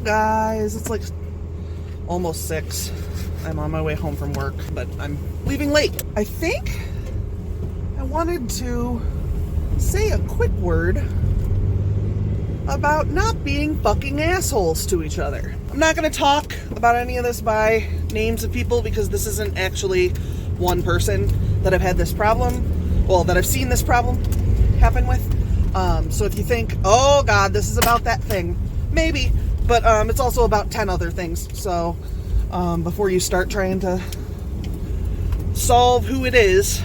guys, it's like almost 6. I'm on my way home from work, but I'm leaving late. I think I wanted to say a quick word about not being fucking assholes to each other. I'm not going to talk about any of this by names of people because this isn't actually one person that I've had this problem, well, that I've seen this problem happen with. So if you think, oh God, this is about that thing, maybe, but it's also about 10 other things. So before you start trying to solve who it is,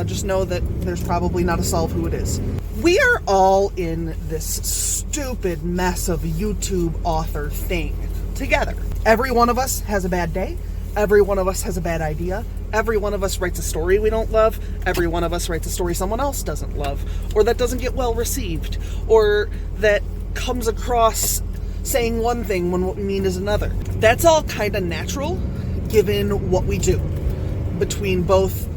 just know that there's probably not a solve who it is. We are all in this stupid mess of YouTube author thing together. Every one of us has a bad day. Every one of us has a bad idea. Every one of us writes a story we don't love. Every one of us writes a story someone else doesn't love, or that doesn't get well received, or that comes across saying one thing when what we mean is another. That's all kind of natural given what we do. Between both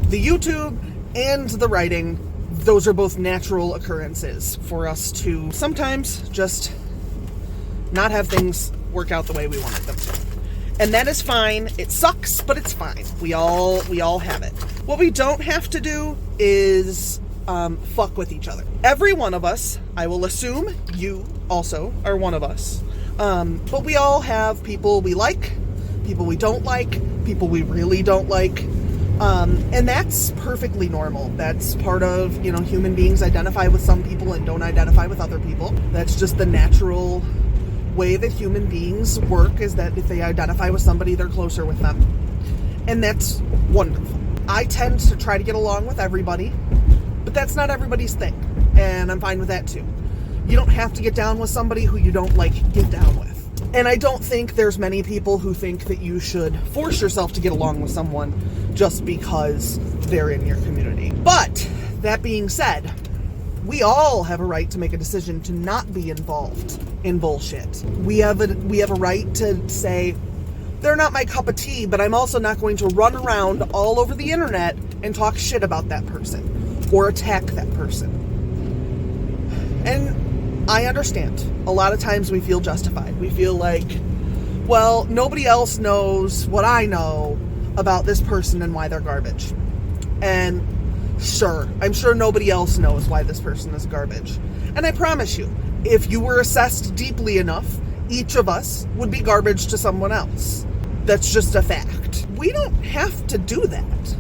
the YouTube and the writing, those are both natural occurrences for us to sometimes just not have things work out the way we wanted them to. And that is fine. It sucks, but it's fine. We all have it. What we don't have to do is fuck with each other. Every one of us, I will assume you also are one of us. But we all have people we like, people we don't like, people we really don't like. And that's perfectly normal. That's part of, human beings identify with some people and don't identify with other people. That's just the natural way that human beings work, is that if they identify with somebody, they're closer with them. And that's wonderful. I tend to try to get along with everybody, but that's not everybody's thing. And I'm fine with that too. You don't have to get down with somebody who you don't get down with. And I don't think there's many people who think that you should force yourself to get along with someone just because they're in your community. But that being said, we all have a right to make a decision to not be involved in bullshit. We have a right to say, they're not my cup of tea, but I'm also not going to run around all over the internet and talk shit about that person or attack that person. And I understand. A lot of times we feel justified. We feel like, well, nobody else knows what I know about this person and why they're garbage. And sure, I'm sure nobody else knows why this person is garbage. And I promise you, if you were assessed deeply enough, each of us would be garbage to someone else. That's just a fact. We don't have to do that.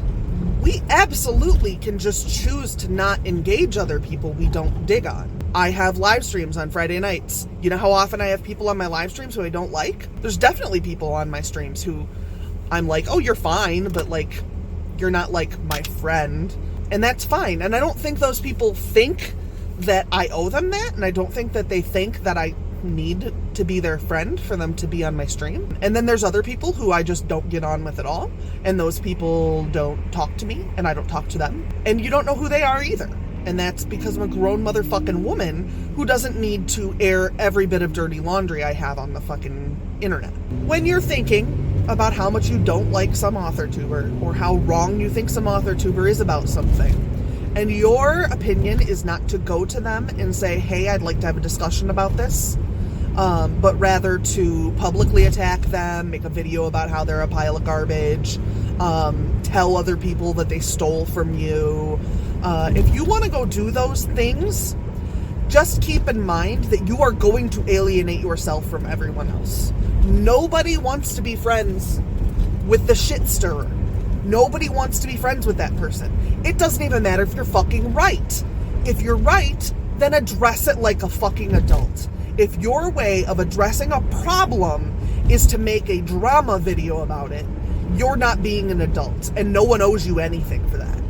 We absolutely can just choose to not engage other people we don't dig on. I have live streams on Friday nights. You know how often I have people on my live streams who I don't like? There's definitely people on my streams who I'm like, oh, you're fine, but you're not my friend. And that's fine. And I don't think those people think that I owe them that. And I don't think that they think that I need to be their friend for them to be on my stream. And then there's other people who I just don't get on with at all. And those people don't talk to me and I don't talk to them. And you don't know who they are either. And that's because I'm a grown motherfucking woman who doesn't need to air every bit of dirty laundry I have on the fucking internet. When you're thinking about how much you don't like some author tuber, or how wrong you think some author tuber is about something, and your opinion is not to go to them and say, hey, I'd like to have a discussion about this, but rather to publicly attack them, make a video about how they're a pile of garbage, tell other people that they stole from you. If you want to go do those things, just keep in mind that you are going to alienate yourself from everyone else. Nobody wants to be friends with the shit stirrer. Nobody wants to be friends with that person. It doesn't even matter if you're fucking right. If you're right, then address it like a fucking adult. If your way of addressing a problem is to make a drama video about it, you're not being an adult, and no one owes you anything for that.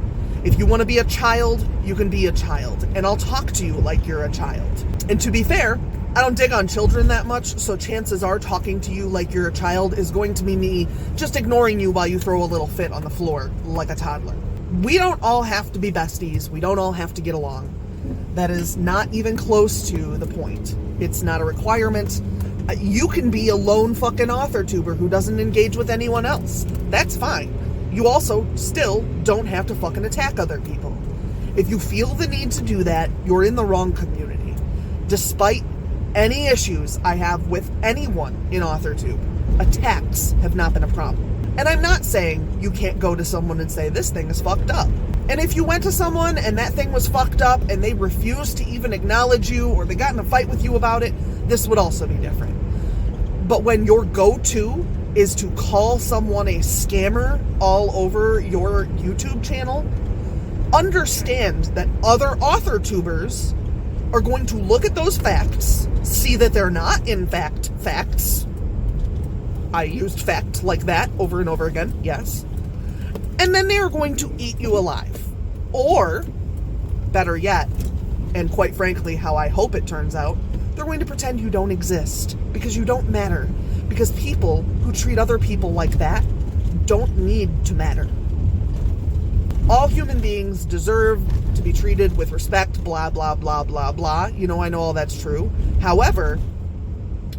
If you want to be a child, you can be a child, and I'll talk to you like you're a child. And to be fair, I don't dig on children that much, so chances are talking to you like you're a child is going to be me just ignoring you while you throw a little fit on the floor like a toddler. We don't all have to be besties. We don't all have to get along. That is not even close to the point. It's not a requirement. You can be a lone fucking author tuber who doesn't engage with anyone else. That's fine. You also still don't have to fucking attack other people. If you feel the need to do that, you're in the wrong community. Despite any issues I have with anyone in AuthorTube, attacks have not been a problem. And I'm not saying you can't go to someone and say, this thing is fucked up. And if you went to someone and that thing was fucked up and they refused to even acknowledge you or they got in a fight with you about it, this would also be different. But when your go-to is to call someone a scammer all over your YouTube channel, understand that other AuthorTubers are going to look at those facts, see that they're not, in fact, facts. I used fact like that over and over again, yes. And then they are going to eat you alive. Or, better yet, and quite frankly, how I hope it turns out, they're going to pretend you don't exist because you don't matter. Because people who treat other people like that don't need to matter. All human beings deserve to be treated with respect, blah, blah, blah, blah, blah. You know, I know all that's true. However,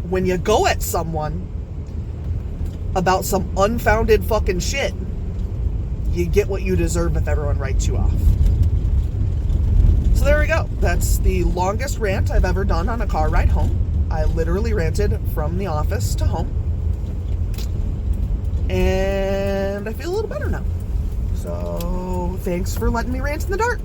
when you go at someone about some unfounded fucking shit, you get what you deserve if everyone writes you off. So there we go. That's the longest rant I've ever done on a car ride home. I literally ranted from the office to home. And I feel a little better now. So thanks for letting me rant in the dark.